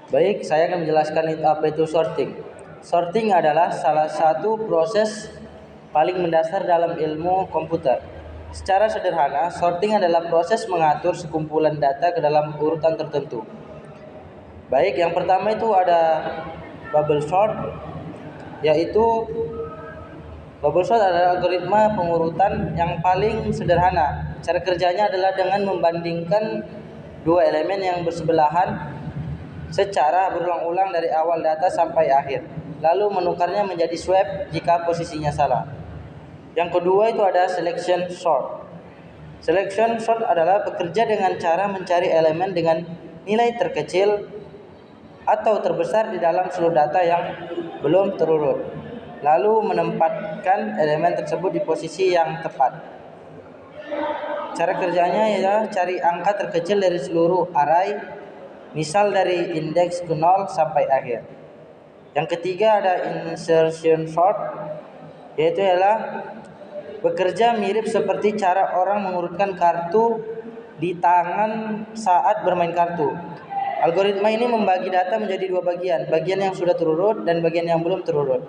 Baik, saya akan menjelaskan apa itu sorting. Sorting adalah salah satu proses paling mendasar dalam ilmu komputer. Secara sederhana, sorting adalah proses mengatur sekumpulan data ke dalam urutan tertentu. Baik, yang pertama itu ada bubble sort, yaitu bubble sort adalah algoritma pengurutan yang paling sederhana. Cara kerjanya adalah dengan membandingkan dua elemen yang bersebelahan secara berulang-ulang dari awal data sampai akhir, lalu menukarnya menjadi swap jika posisinya salah. Yang kedua itu ada selection sort. Selection sort adalah bekerja dengan cara mencari elemen dengan nilai terkecil atau terbesar di dalam seluruh data yang belum terurut, lalu menempatkan elemen tersebut di posisi yang tepat. Cara kerjanya ialah cari angka terkecil dari seluruh array, misal dari indeks ke 0 sampai akhir. Yang ketiga ada insertion sort, yaitu ialah bekerja mirip seperti cara orang mengurutkan kartu di tangan saat bermain kartu. Algoritma ini membagi data menjadi dua bagian, bagian yang sudah terurut dan bagian yang belum terurut.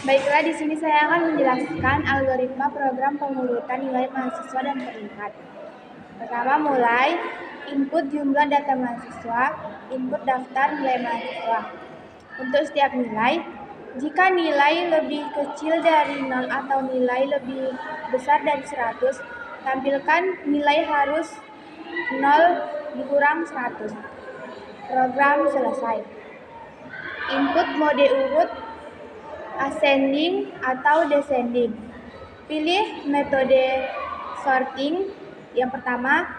Baiklah, di sini saya akan menjelaskan algoritma program pengurutan nilai mahasiswa dan peringkat. Pertama, mulai input jumlah data mahasiswa, input daftar nilai mahasiswa. Untuk setiap nilai, jika nilai lebih kecil dari 0 atau nilai lebih besar dari 100, tampilkan nilai harus 0 dikurang 100. Program selesai. Input mode urut, ascending atau descending. Pilih metode sorting. Yang pertama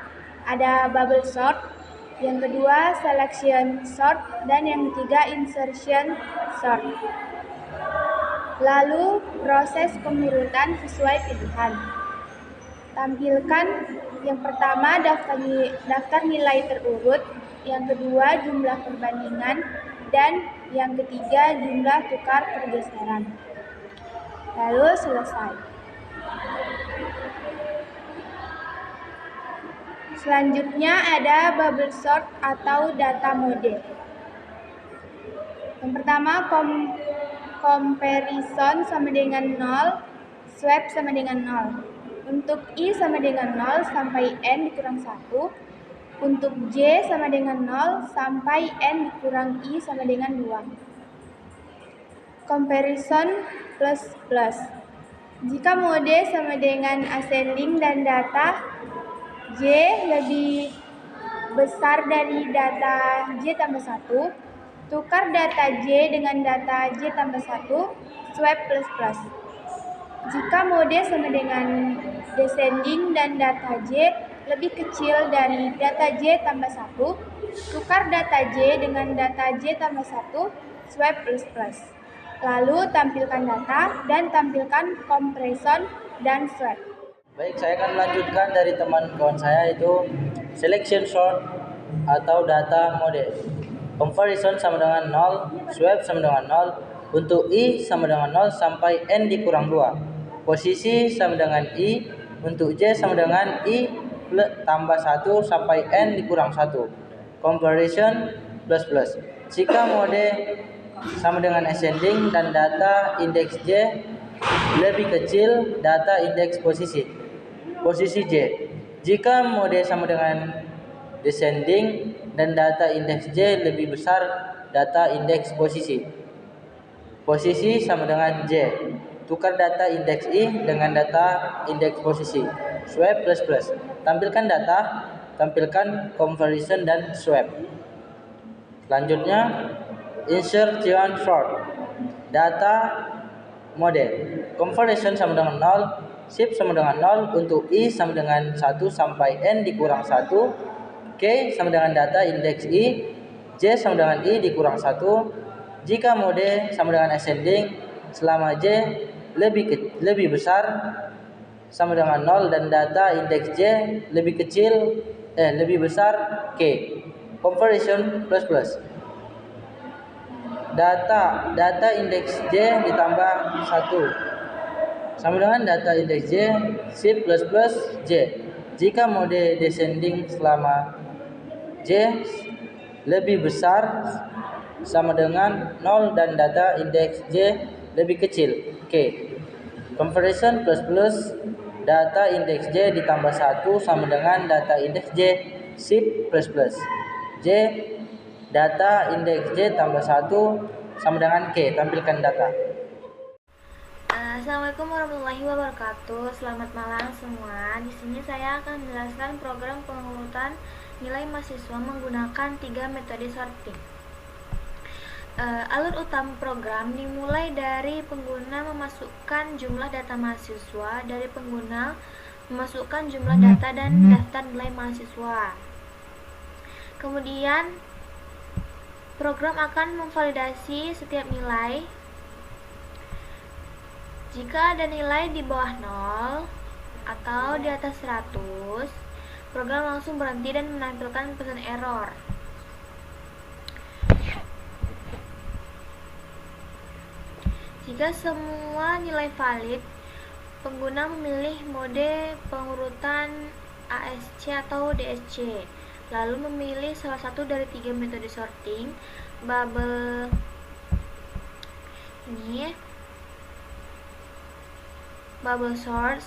ada bubble sort, yang kedua selection sort, dan yang ketiga insertion sort. Lalu proses pengurutan sesuai pilihan. Tampilkan yang pertama daftar nilai terurut, yang kedua jumlah perbandingan, dan yang ketiga jumlah tukar pergeseran. Lalu selesai. Selanjutnya ada bubble sort atau data model. Yang pertama comparison sama dengan 0, swap sama dengan 0. Untuk I sama dengan 0 sampai N dikurang 1. Untuk J sama dengan 0 sampai N dikurang I sama dengan 2. Comparison plus plus. Jika mode sama dengan ascending dan data J lebih besar dari data J tambah 1, tukar data J dengan data J tambah 1, swap plus plus. Jika mode sama dengan descending dan data J lebih kecil dari data J tambah 1, tukar data J dengan data J tambah 1, swap plus plus. Lalu tampilkan data dan tampilkan comparison dan swap. Baik, saya akan melanjutkan dari teman kawan saya itu selection sort atau data model. Comparison sama dengan 0, swap sama dengan 0, untuk I sama dengan 0 sampai N dikurang 2. Posisi sama dengan I, untuk J sama dengan I tambah 1 sampai N dikurang 1. Comparison plus plus. Jika mode sama dengan ascending dan data indeks J lebih kecil data indeks posisi J. Jika mode sama dengan descending dan data indeks J lebih besar data indeks posisi sama dengan J. Tukar data indeks I dengan data indeks posisi. Swap plus plus. Tampilkan data, tampilkan comparison dan swap. Selanjutnya insertion sort. Data model. Comparison sama dengan 0, shift sama dengan 0, untuk I sama dengan 1 sampai N dikurang 1, K sama dengan data indeks I, J sama dengan I dikurang 1. Jika mode sama dengan ascending, selama J lebih besar sama dengan 0 dan data indeks J lebih besar K. Comparison plus plus. Data indeks J ditambah 1 sama dengan data indeks J shift plus plus J. Jika mode descending, selama J lebih besar sama dengan 0 dan data indeks J lebih kecil. Oke. Comparison plus data indeks J ditambah 1 sama dengan data indeks J shift plus. J data indeks J tambah 1 sama dengan K, tampilkan data. Assalamualaikum warahmatullahi wabarakatuh. Selamat malam semua. Di sini saya akan menjelaskan program pengurutan nilai mahasiswa menggunakan 3 metode sorting. Alur utama program dimulai dari pengguna memasukkan jumlah data mahasiswa, dari pengguna memasukkan jumlah data dan daftar nilai mahasiswa. Kemudian program akan memvalidasi setiap nilai. Jika ada nilai di bawah 0 atau di atas 100, program langsung berhenti dan menampilkan pesan error. Jika semua nilai valid, pengguna memilih mode pengurutan ASC atau DSC, lalu memilih salah satu dari 3 metode sorting, bubble sort,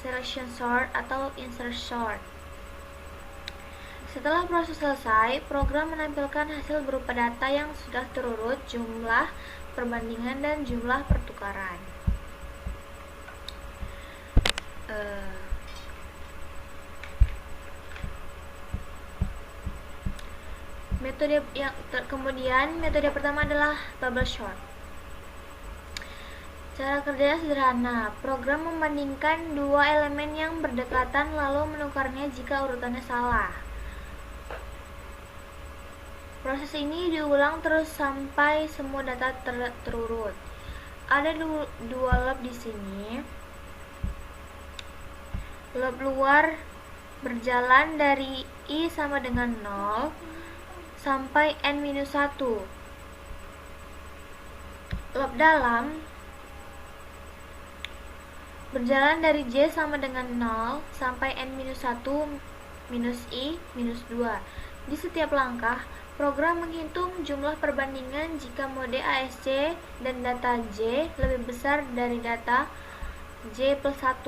selection sort, atau insert sort. Setelah proses selesai, program menampilkan hasil berupa data yang sudah terurut, jumlah perbandingan, dan jumlah pertukaran. Kemudian metode pertama adalah bubble sort. Cara kerjanya sederhana. Program membandingkan dua elemen yang berdekatan lalu menukarnya jika urutannya salah. Proses ini diulang terus sampai semua data terurut. Ada dua loop di sini. Loop luar berjalan dari I sama dengan 0 sampai N-1. Loop dalam berjalan dari J sama dengan 0 sampai N-1 minus I minus 2. Di setiap langkah, program menghitung jumlah perbandingan jika mode ASC dan data J lebih besar dari data J plus 1.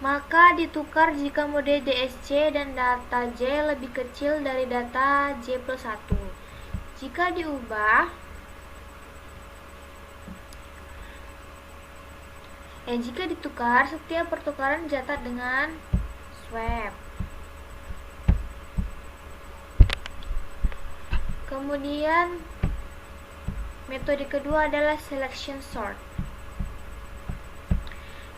Maka ditukar jika mode DSC dan data J lebih kecil dari data J plus 1. Jika diubah, jika ditukar, setiap pertukaran dicatat dengan swap. Kemudian metode kedua adalah selection sort.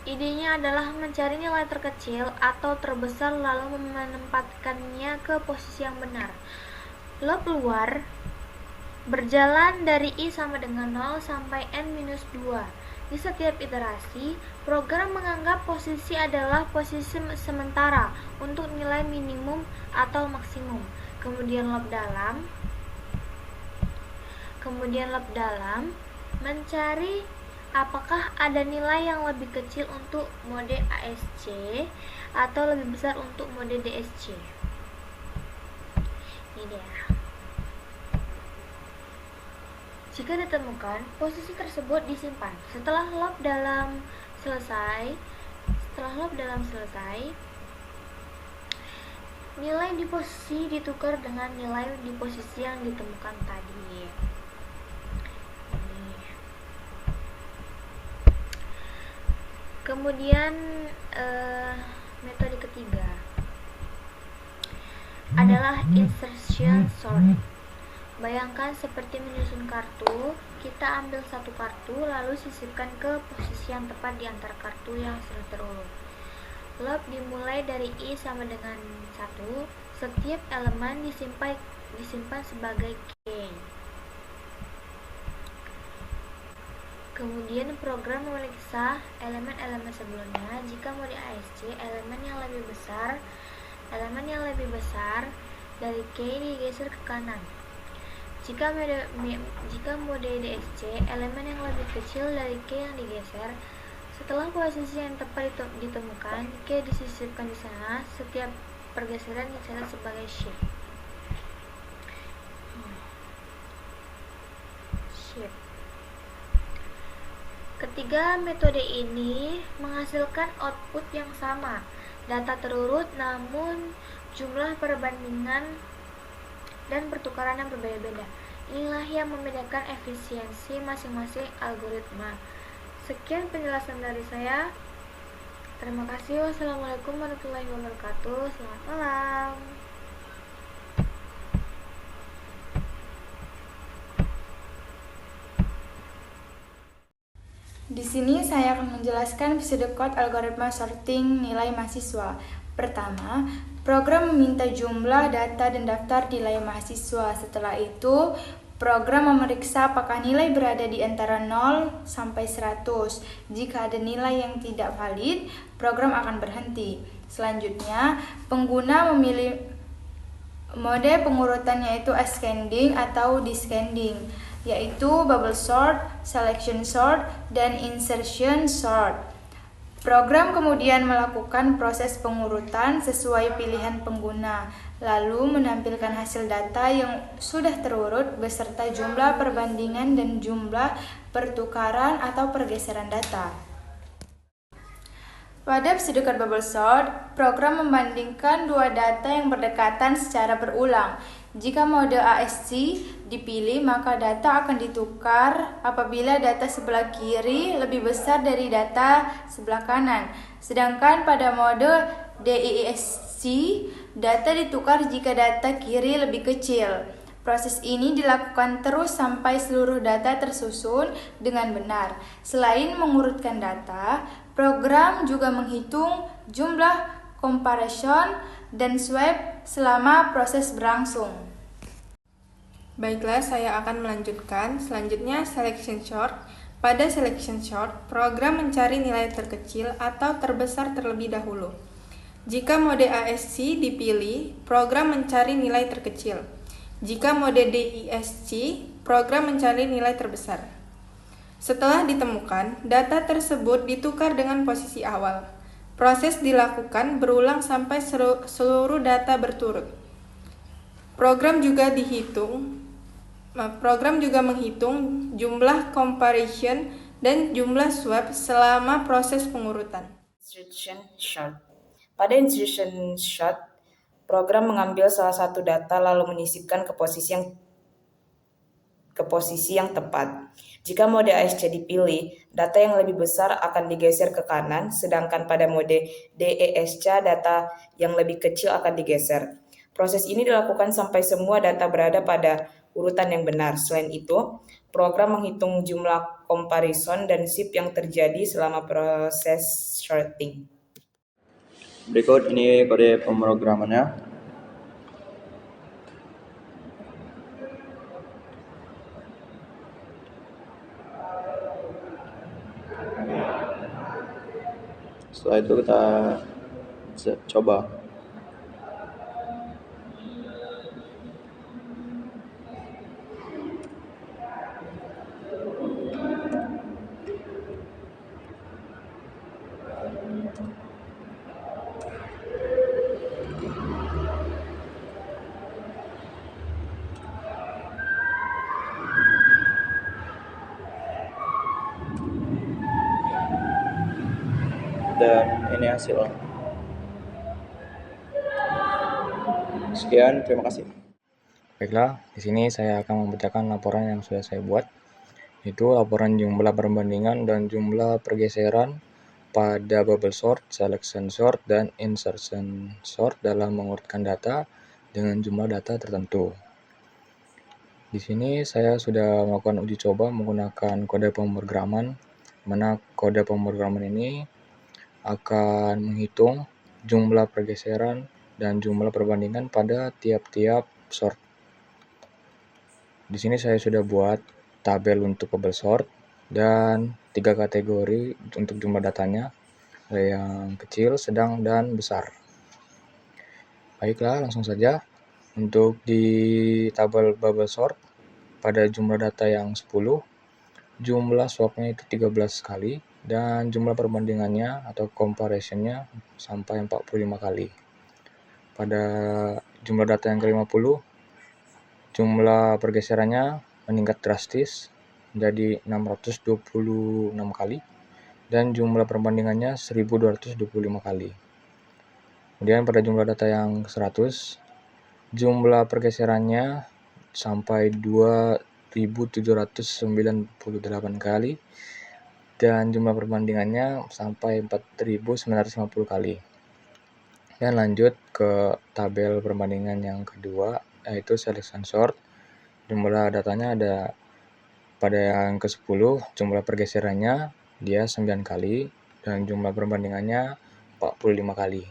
Idenya adalah mencari nilai terkecil atau terbesar lalu menempatkannya ke posisi yang benar. Loop luar berjalan dari I sama dengan 0 sampai N-2. Di setiap iterasi, program menganggap posisi adalah posisi sementara untuk nilai minimum atau maksimum. Kemudian loop dalam mencari apakah ada nilai yang lebih kecil untuk mode ASC atau lebih besar untuk mode DSC. Ini dia. Jika ditemukan, posisi tersebut disimpan. Setelah loop dalam selesai, nilai di posisi ditukar dengan nilai di posisi yang ditemukan tadi. Kemudian metode ketiga adalah insertion sort. Bayangkan seperti menyusun kartu, kita ambil satu kartu lalu sisipkan ke posisi yang tepat di antara kartu yang sudah terurut. Loop dimulai dari I sama dengan 1, setiap elemen disimpan sebagai K. Kemudian program memeriksa elemen-elemen sebelumnya. Jika mode ASC, elemen yang lebih besar dari K digeser ke kanan. Jika mode DSC, elemen yang lebih kecil dari K yang digeser. Setelah posisi yang tepat ditemukan, K disisipkan di sana. Setiap pergeseran disebut sebagai shift. Ketiga metode ini menghasilkan output yang sama, data terurut namun jumlah perbandingan dan pertukaran yang berbeda-beda. Inilah yang membedakan efisiensi masing-masing algoritma. Sekian penjelasan dari saya. Terima kasih. Wassalamualaikum warahmatullahi wabarakatuh. Selamat malam. Di sini saya akan menjelaskan episode code algoritma sorting nilai mahasiswa. Pertama, program meminta jumlah data dan daftar nilai mahasiswa. Setelah itu, program memeriksa apakah nilai berada di antara 0 sampai 100. Jika ada nilai yang tidak valid, program akan berhenti. Selanjutnya, pengguna memilih mode pengurutan yaitu ascending atau descending, yaitu bubble sort, selection sort, dan insertion sort. Program kemudian melakukan proses pengurutan sesuai pilihan pengguna, lalu menampilkan hasil data yang sudah terurut beserta jumlah perbandingan dan jumlah pertukaran atau pergeseran data. Pada episode code bubble sort, program membandingkan dua data yang berdekatan secara berulang. Jika mode ASC dipilih, maka data akan ditukar apabila data sebelah kiri lebih besar dari data sebelah kanan. Sedangkan pada mode DISC, data ditukar jika data kiri lebih kecil. Proses ini dilakukan terus sampai seluruh data tersusun dengan benar. Selain mengurutkan data, program juga menghitung jumlah comparison dan swap selama proses berlangsung. Baiklah, saya akan melanjutkan. Selanjutnya, selection sort. Pada selection sort, program mencari nilai terkecil atau terbesar terlebih dahulu. Jika mode ASC dipilih, program mencari nilai terkecil. Jika mode DISC, program mencari nilai terbesar. Setelah ditemukan, data tersebut ditukar dengan posisi awal. Proses dilakukan berulang sampai seluruh data berturut. Program juga menghitung jumlah comparison dan jumlah swap selama proses pengurutan. Insertion sort. Pada insertion sort, program mengambil salah satu data lalu menyisipkan ke posisi yang tepat. Jika mode ASC dipilih, data yang lebih besar akan digeser ke kanan, sedangkan pada mode DESC data yang lebih kecil akan digeser. Proses ini dilakukan sampai semua data berada pada urutan yang benar. Selain itu, program menghitung jumlah comparison dan shift yang terjadi selama proses sorting. Berikut ini kode pemrogramannya. Setelah itu kita coba. Dan ini hasilnya. Sekian, terima kasih. Baiklah, di sini saya akan membacakan laporan yang sudah saya buat. Itu laporan jumlah perbandingan dan jumlah pergeseran pada bubble sort, selection sort, dan insertion sort dalam mengurutkan data dengan jumlah data tertentu. Di sini saya sudah melakukan uji coba menggunakan kode pemrograman, mana kode pemrograman ini akan menghitung jumlah pergeseran dan jumlah perbandingan pada tiap-tiap sort. Di sini saya sudah buat tabel untuk bubble sort dan 3 kategori untuk jumlah datanya, ada yang kecil, sedang, dan besar. Baiklah, langsung saja. Untuk di tabel bubble sort, pada jumlah data yang 10, jumlah swapnya itu 13 kali, dan jumlah perbandingannya atau comparisonnya sampai 45 kali. pada jumlah data yang ke-50, jumlah pergeserannya meningkat drastis menjadi 626 kali dan jumlah perbandingannya 1225 kali. Kemudian pada jumlah data yang 100, jumlah pergeserannya sampai 2798 kali dan jumlah perbandingannya sampai 4950 kali. Dan lanjut ke tabel perbandingan yang kedua, yaitu selection sort. Jumlah datanya ada pada yang ke-10, jumlah pergeserannya dia 9 kali dan jumlah perbandingannya 45 kali.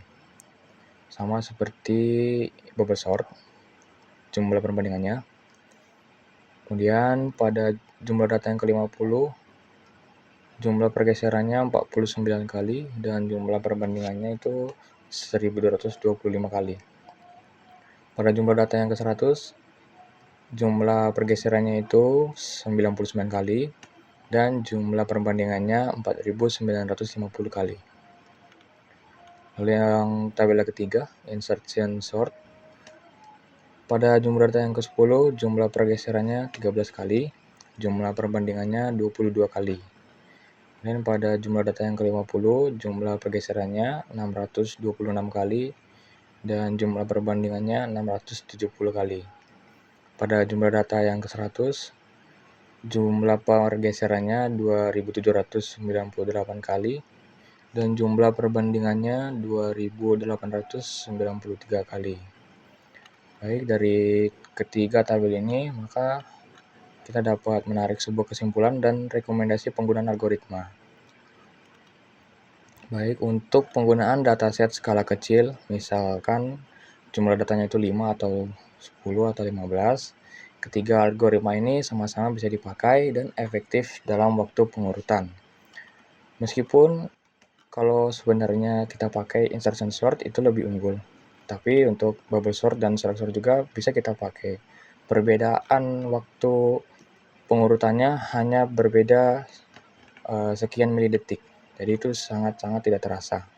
Sama seperti bubble sort, jumlah perbandingannya. Kemudian pada jumlah data yang ke-50, jumlah pergeserannya 49 kali dan jumlah perbandingannya itu 1225 kali. Pada jumlah data yang ke-100, jumlah pergeserannya itu 99 kali dan jumlah perbandingannya 4950 kali. Lalu yang tabel ketiga, insertion sort. Pada jumlah data yang ke-10, jumlah pergeserannya 13 kali, jumlah perbandingannya 22 kali. Dan pada jumlah data yang ke-50, jumlah pergeserannya 626 kali dan jumlah perbandingannya 670 kali. Pada jumlah data yang ke-100, jumlah pergeserannya 2798 kali dan jumlah perbandingannya 2893 kali. Baik, dari ketiga tabel ini maka kita dapat menarik sebuah kesimpulan dan rekomendasi penggunaan algoritma. Baik, untuk penggunaan dataset skala kecil, misalkan jumlah datanya itu 5 atau 10 atau 15, ketiga algoritma ini sama-sama bisa dipakai dan efektif dalam waktu pengurutan. Meskipun kalau sebenarnya kita pakai insertion sort itu lebih unggul, tapi untuk bubble sort dan select sort juga bisa kita pakai. Perbedaan waktu pengurutannya hanya berbeda sekian milidetik, jadi itu sangat-sangat tidak terasa.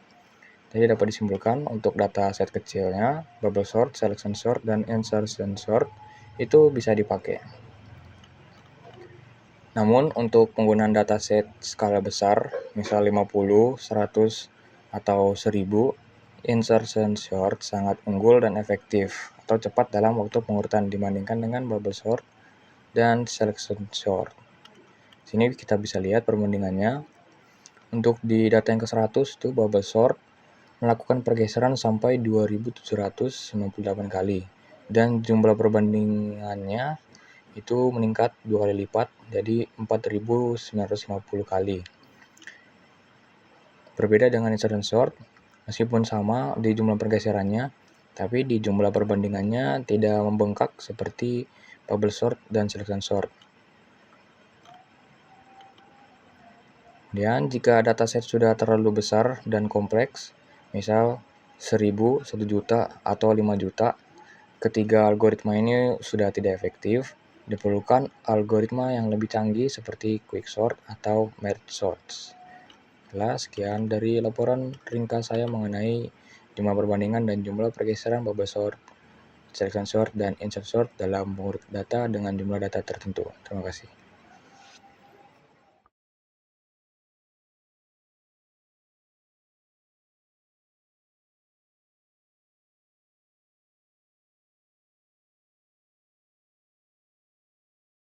Jadi dapat disimpulkan untuk data set kecilnya, bubble sort, selection sort, dan insertion sort itu bisa dipakai. Namun untuk penggunaan dataset skala besar, misal 50, 100, atau 1000, insertion sort sangat unggul dan efektif atau cepat dalam waktu pengurutan dibandingkan dengan bubble sort dan selection sort. Sini kita bisa lihat perbandingannya. Untuk di data yang ke-100 itu bubble sort melakukan pergeseran sampai 2798 kali dan jumlah perbandingannya itu meningkat 2 kali lipat jadi 4950 kali. Berbeda dengan insertion sort, meskipun sama di jumlah pergeserannya, tapi di jumlah perbandingannya tidak membengkak seperti bubble sort dan selection sort. Kemudian jika dataset sudah terlalu besar dan kompleks, misal 1000, 1 juta, atau 5 juta, ketiga algoritma ini sudah tidak efektif. Diperlukan algoritma yang lebih canggih seperti quicksort atau merge sorts. Sekian dari laporan ringkas saya mengenai jumlah perbandingan dan jumlah pergeseran bubble sort, selection sort, dan insert sort dalam mengurut data dengan jumlah data tertentu. Terima kasih.